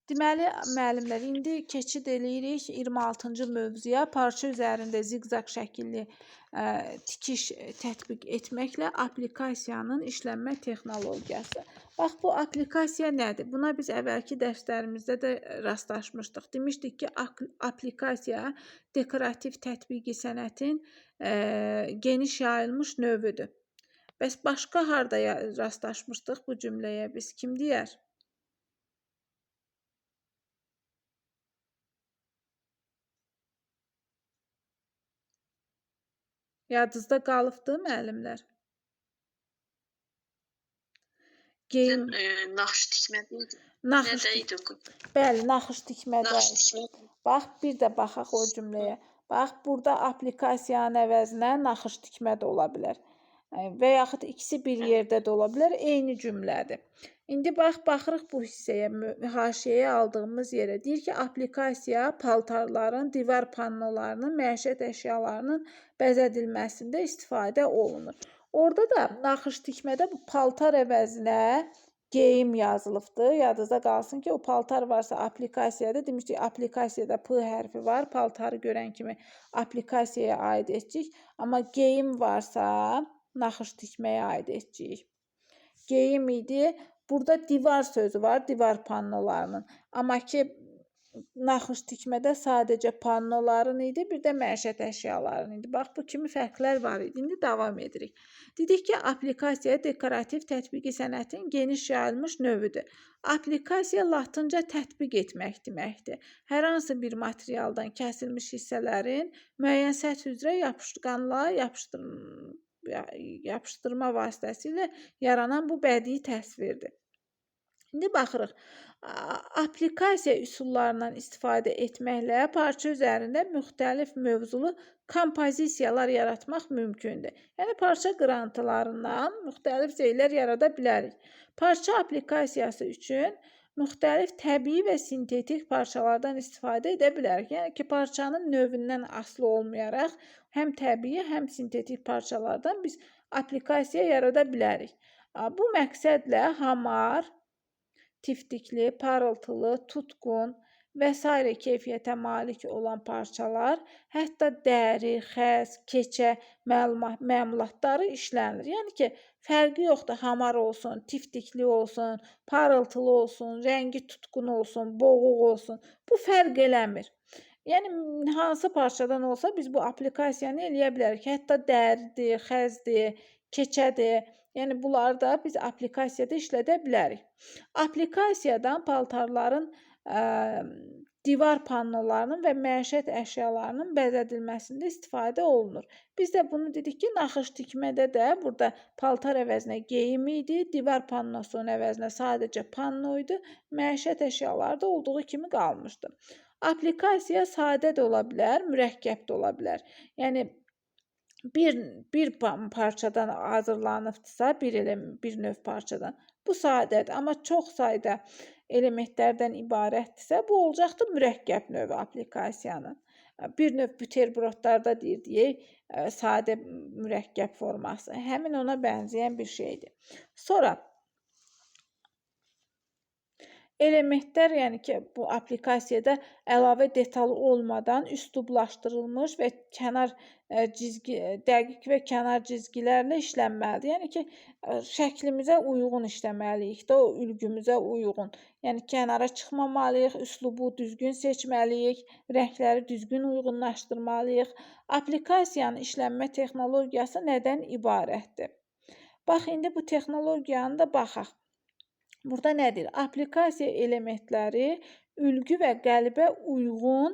Deməli, müəllimlər, indi keçid eləyirik 26-cı mövzuya. Parça üzərində ziqzaq şəkilli tikiş tətbiq etməklə applikasiyanın işlənmə texnologiyası. Bax, bu applikasiya nədir? Buna biz əvvəlki dərslərimizdə də rastlaşmışdıq. Demişdik ki, applikasiya dekorativ tətbiqi sənətin geniş yayılmış növüdür. Bəs başqa harda rastlaşmışdıq bu cümləyə biz? Kim deyər? Yadınızda qalıbdı müəllimlər? Geyim naxış tikmədə idi. naxış Nədə idi o? Bəli, naxış tikmədə. Naxış tikmədə. Bax, bir də baxaq o cümləyə. Bax, burada applikasiyanın əvəzinə naxış tikmə də ola bilər. Və yaxud ikisi bir yerdə də ola bilər, eyni cümlədir. İndi bax, baxırıq bu hissəyə, haşiyəyə aldığımız yerə. Deyir ki, applikasiya paltarların, divar pannolarının, məişət əşyalarının bəzədilməsində istifadə olunur. Orada da naxış tikmədə bu paltar əvəzinə geyim yazılıbdır. Yadınızda qalsın ki, o paltar varsa applikasiyada, demişdik, applikasiyada P hərfi var. Paltarı görən kimi applikasiyaya aid edəcəyik. Amma geyim varsa naxış tikməyə aid edəcəyik. Geyim idi. Burada divar sözü var, divar pannolarının. Amma ki, naxış tikmədə sadəcə pannoların idi, bir də məişət əşyaların idi. Bax, bu kimi fərqlər var idi. İndi davam edirik. Dedik ki, applikasiya dekorativ tətbiqi sənətin geniş yayılmış növüdür. Applikasiya latınca tətbiq etmək deməkdir. Hər hansı bir materialdan kəsilmiş hissələrin müəyyən səth üzrə yapışqanla yapışdırma vasitəsilə yaranan bu bədii təsvirdir. İndi baxırıq. Applikasiya üsullarından istifadə etməklə parça üzərində müxtəlif mövzulu kompozisiyalar yaratmaq mümkündür. Yəni, parça qırıntılarından müxtəlif şeylər yarada bilərik. Parça applikasiyası üçün müxtəlif təbii və sintetik parçalardan istifadə edə bilərik. Yəni ki, parçanın növündən asılı olmayaraq həm təbii, həm sintetik parçalardan biz applikasiya yarada bilərik. Bu məqsədlə hamar, tiftikli, parıltılı, tutqun və s. keyfiyyətə malik olan parçalar, hətta dəri, xəz, keçə məmulatları işlənir. Yəni ki, fərqi yoxdur, hamar olsun, tiftikli olsun, parıltılı olsun, rəngi tutqun olsun, boğuq olsun. Bu fərq eləmir. Yəni, hansı parçadan olsa biz bu applikasiyanı eləyə bilərik. Hətta dəridir, xəzdir, keçədir. Yəni, bunları da biz applikasiyada işlədə bilərik. Applikasiyadan paltarların, divar pannolarının və məişət əşyalarının bəzədilməsində istifadə olunur. Biz də bunu dedik ki, naxış tikmədə də burada paltar əvəzinə geyim idi, divar pannosunun əvəzinə sadəcə panno idi, məişət əşyaları da olduğu kimi qalmışdı. Applikasiya sadə də ola bilər, mürəkkəb də ola bilər. Yəni, bir parçadan hazırlanıbdırsa, bir növ parçadan, bu sadədir. Amma çox sayda elementlərdən ibarətdirsə, bu olacaqdır mürəkkəb növü applikasiyanın. Bir növ buterbrodlarda deyək, sadə mürəkkəb forması. Həmin ona bənzəyən bir şeydir. Sonra, elementlər, yəni ki, bu applikasiyada əlavə detal olmadan üslublaşdırılmış və dəqiq və kənar cizgilərlə işlənməlidir. Yəni ki, şəklimizə uyğun işləməliyik də, o ülgümüzə uyğun. Yəni, kənara çıxmamalıyıq, üslubu düzgün seçməliyik, rəngləri düzgün uyğunlaşdırmalıyıq. Applikasiyanın işlənmə texnologiyası nədən ibarətdir? Bax, indi bu texnologiyanı da baxaq. Burada nədir? Applikasiya elementləri ülgü və qəlibə uyğun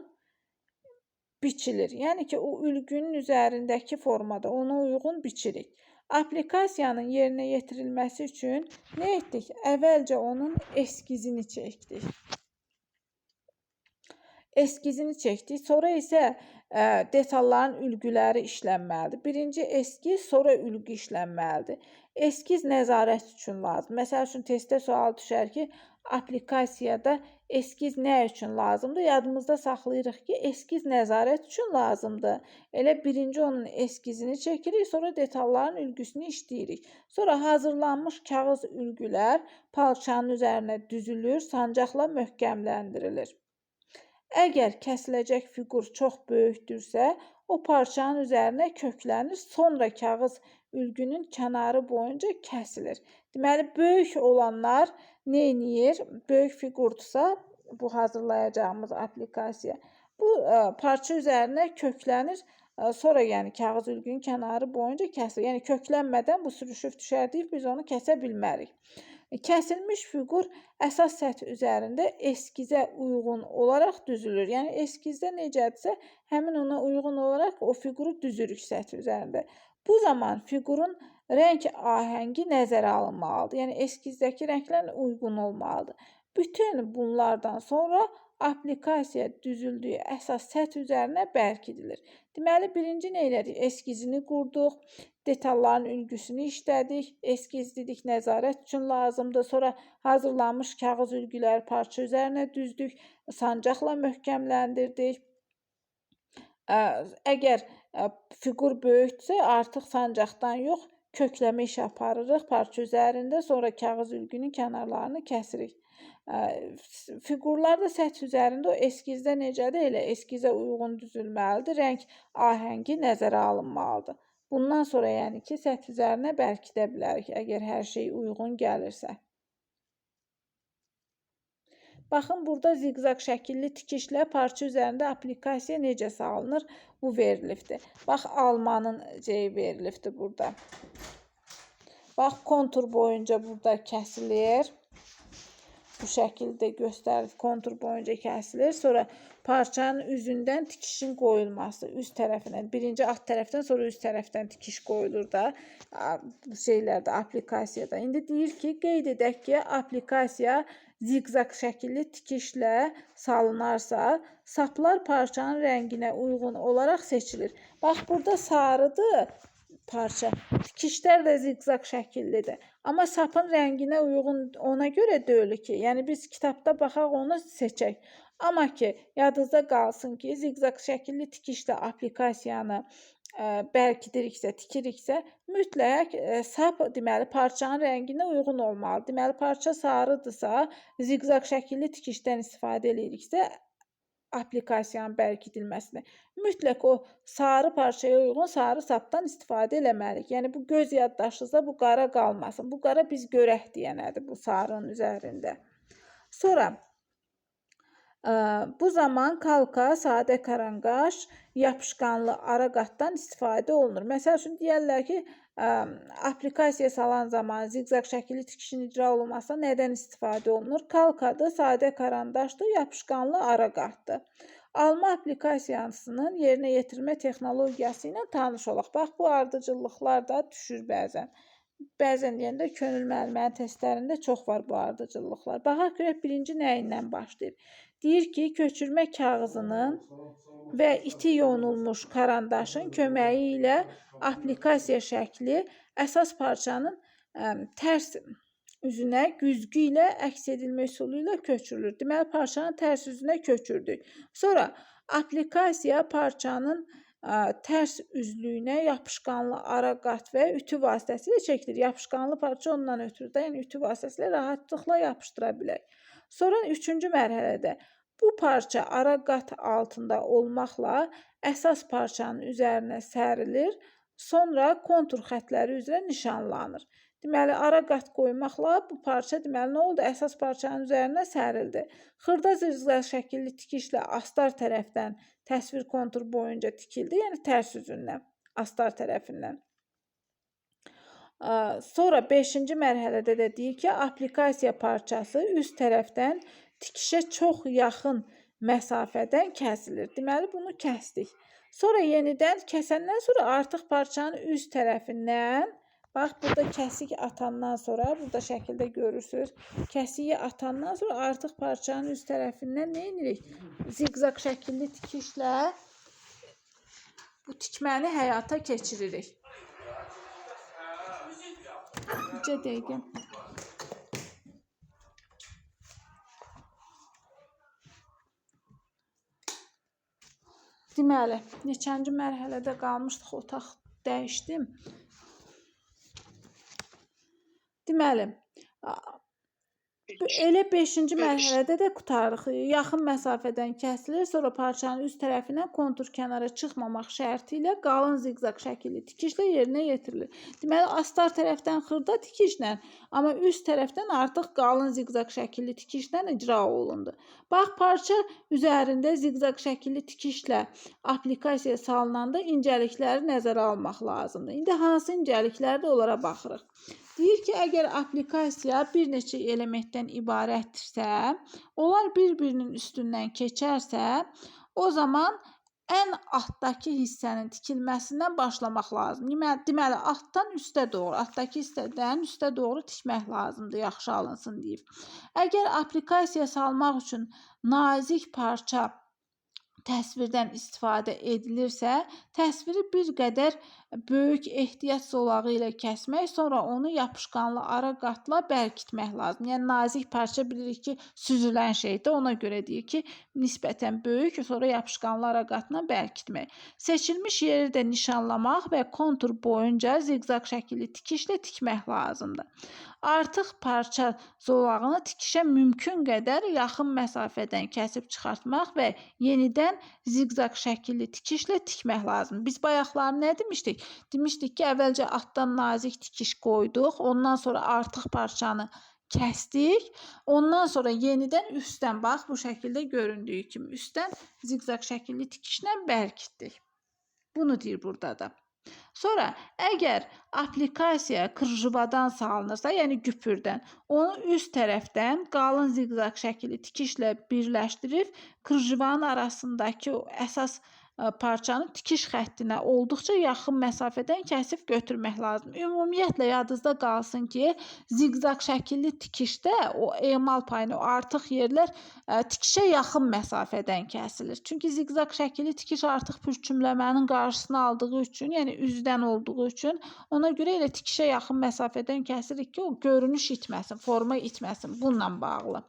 biçilir. Yəni ki, o ülgünün üzərindəki formada ona uyğun biçirik. Applikasiyanın yerinə yetirilməsi üçün nə etdik? Əvvəlcə onun eskizini çəkdik. eskizini çəkdik. Sonra isə detalların ülgüləri işlənməlidir. Birinci eskiz, sonra ülgü işlənməlidir. Eskiz nəzarət üçün lazımdır. Məsəl üçün testdə sual düşər ki, aplikasiyada eskiz nə üçün lazımdır? Yadımızda saxlayırıq ki, eskiz nəzarət üçün lazımdır. Elə birinci onun eskizini çəkirik, sonra detalların ülgüsünü işləyirik. Sonra hazırlanmış kağız ülgülər parçanın üzərinə düzülür, sancaqla möhkəmləndirilir. Əgər kəsiləcək fiqur çox böyükdürsə, o parçanın üzərinə köklənir, sonra kağız ülgünün kənarı boyunca kəsilir. Deməli, böyük olanlar neyniyir? Böyük fiqurdursa, bu hazırlayacağımız aplikasiya, bu parça üzərinə köklənir, sonra yəni kağız ülgünün kənarı boyunca kəsilir. Yəni köklənmədən bu sürüşüb düşər deyib biz onu kəsə bilmərik. Kəsilmiş fiqur əsas səthi üzərində eskizə uyğun olaraq düzülür. Yəni eskizdə necədirsə, həmin ona uyğun olaraq o fiquru düzürük səthi üzərində. Bu zaman fiqurun rəng ahəngi nəzərə alınmalıdır. Yəni eskizdəki rənglərlə uyğun olmalıdır. Bütün bunlardan sonra aplikasiya düzüldüyü əsas səth üzərinə bərkidilir. Deməli, birinci nə elədik? Eskizini qurduq, detalların ülgüsünü işlədik, eskiz dedik nəzarət üçün lazımdır. Sonra hazırlanmış kağız ülgüləri parça üzərinə düzdük, sancaqla möhkəmləndirdik. Əgər fiqur böyükdürsə, artıq sancaqdan yox, kökləmə işi aparırıq parça üzərində, sonra kağız ülgünün kənarlarını kəsirik. Fiqurlar da səth üzərində o eskizdə necədir? Elə eskizə uyğun düzülməlidir, rəng ahəngi nəzərə alınmalıdır. Bundan sonra yəni ki, səth üzərinə bərkidə bilərik, əgər hər şey uyğun gəlirsə. Baxın, burada ziqzaq şəkilli tikişlə parça üzərində aplikasiya necə salınır? Bu verilibdir. Bax, almanın verilibdir burada. Bax, kontur boyunca burada kəsilir. Bu şəkildə göstərilib, kontur boyunca kəsilir. Sonra parçanın üzündən tikişin qoyulması, üst tərəfindən, birinci alt tərəfdən, sonra üst tərəfdən tikiş qoyulur da bu şeylərdə, aplikasiyada. İndi deyir ki, qeyd edək ki, aplikasiya ziqzaq şəkilli tikişlə salınarsa, saplar parçanın rənginə uyğun olaraq seçilir. Bax, burada sarıdır parça, tikişlər də ziqzaq şəkillidir. Amma sapın rənginə uyğun ona görə deyil ki, yəni biz kitabda baxaq onu seçək. Amma ki, yadınızda qalsın ki, ziqzaq şəkilli tikişlə aplikasiyanı bərkidiriksə, tikiriksə, mütləq sap deməli parçanın rənginə uyğun olmalı. Deməli, parça sarıdırsa, ziqzaq şəkilli tikişdən istifadə ediriksə, aplikasiyanın bərkidilməsini. Mütləq o sarı parçaya uyğun sarı sapdan istifadə eləməliyik. Yəni, bu göz yaddaşınızda bu qara qalmasın. Bu qara biz görək deyənədir bu sarının üzərində. Sonra, bu zaman kalka, sadə karanqaş, yapışqanlı ara qatdan istifadə olunur. Məsəl üçün, deyərlər ki, aplikasiya salan zaman ziqzaq şəkilli tikişin icra olunmasına nədən istifadə olunur? Kalkadır, sadə karandaşdır, yapışqanlı ara qatdır. Alma aplikasiyasının yerinə yetirmə texnologiyası ilə tanış olaq. Bax, bu ardıcıllıqlar da düşür bəzən. Bəzən deyəndə könül müəllimənin testlərində çox var bu ardıcıllıqlar. Baxaq görək, birinci nə ilə başlayır? Deyir ki, köçürmə kağızının və iti yonulmuş karandaşın köməyi ilə aplikasiya şəkli əsas parçanın tərs üzünə güzgü ilə əks edilmə üsulu ilə köçürülür. Deməli, parçanın tərs üzünə köçürdük. Sonra aplikasiya parçanın tərs üzlüyünə yapışqanlı ara qat və ütü vasitəsilə çəkilir. Yapışqanlı parça ondan ötürü də, yəni ütü vasitəsilə rahatlıqla yapışdıra bilək. Sonra üçüncü mərhələdə bu parça ara qat altında olmaqla əsas parçanın üzərinə sərilir, sonra kontur xətləri üzrə nişanlanır. Deməli, ara qat qoymaqla bu parça deməli nə oldu? Əsas parçanın üzərinə sərildi. Xırda ziqzaq şəkilli tikişlə astar tərəfdən təsvir kontur boyunca tikildi, yəni tərs üzündən, astar tərəfindən. Sonra 5-ci mərhələdə də deyir ki, aplikasiya parçası üst tərəfdən tikişə çox yaxın məsafədən kəsilir. Deməli, bunu kəsdik. Sonra yenidən kəsəndən sonra artıq parçanın üst tərəfindən Bax, burada kəsik atandan sonra, burada şəkildə görürsünüz. Kəsiyi atandan sonra artıq parçanın üst tərəfindən nə edirik? Ziqzaq şəkilli tikişlə bu tikməni həyata keçiririk. Necə dəqiqə? Deməli, neçənci mərhələdə qalmışdıq, otaq dəyişdim. Deməli, elə 5-ci mərhələdə də qurtarırıq. Yaxın məsafədən kəsilir, sonra parçanın üst tərəfindən kontur kənara çıxmamaq şərti ilə qalın ziqzaq şəkilli tikişlə yerinə yetirilir. Deməli, astar tərəfdən xırda tikişlə, amma üst tərəfdən artıq qalın ziqzaq şəkilli tikişlə icra olundu. Bax, parça üzərində ziqzaq şəkilli tikişlə aplikasiya salınanda incəlikləri nəzərə almaq lazımdır. İndi hansı incəliklərdir, onlara baxırıq. Deyir ki, əgər aplikasiya bir neçə elementdən ibarətdirsə, onlar bir-birinin üstündən keçərsə, o zaman ən altdakı hissənin tikilməsindən başlamaq lazımdır. Deməli, altdan üstə doğru, altdakı hissədən üstə doğru tikmək lazımdır, yaxşı alınsın deyib. Əgər aplikasiya salmaq üçün nazik parça təsvirdən istifadə edilirsə, təsviri bir qədər böyük ehtiyat zolağı ilə kəsmək, sonra onu yapışqanlı ara qatla bərkitmək lazım. Yəni, nazik parça bilirik ki, süzülən şeydir. Ona görə deyir ki, nisbətən böyük, sonra yapışqanlı ara qatla bərkitmək. Seçilmiş yeri də nişanlamaq və kontur boyunca ziqzaq şəkilli tikişlə tikmək lazımdır. Artıq parça zolağını tikişə mümkün qədər yaxın məsafədən kəsib çıxartmaq və yenidən ziqzaq şəkilli tikişlə tikmək lazımdır. Biz bayaqlar nə demişdik? Demişdik ki, əvvəlcə altdan nazik tikiş qoyduq, ondan sonra artıq parçanı kəsdik, ondan sonra yenidən üstdən, bax, bu şəkildə göründüyü kimi üstdən ziqzaq şəkilli tikişlə bərkitdik. Bunu deyir burada da. Sonra, əgər aplikasiya krıjıvadan salınırsa, yəni güpürdən, onu üst tərəfdən qalın ziqzaq şəkilli tikişlə birləşdirib, krıjıvanın arasındakı o əsas parçanın tikiş xəttinə olduqca yaxın məsafədən kəsib götürmək lazım. Ümumiyyətlə, yadınızda qalsın ki, ziqzaq şəkilli tikişdə o emal payını, o artıq yerlər tikişə yaxın məsafədən kəsilir. Çünki ziqzaq şəkilli tikiş artıq pürçümləmənin qarşısını aldığı üçün, yəni üzdən olduğu üçün, ona görə elə tikişə yaxın məsafədən kəsirik ki, o görünüş itməsin, forma itməsin. Bununla bağlı.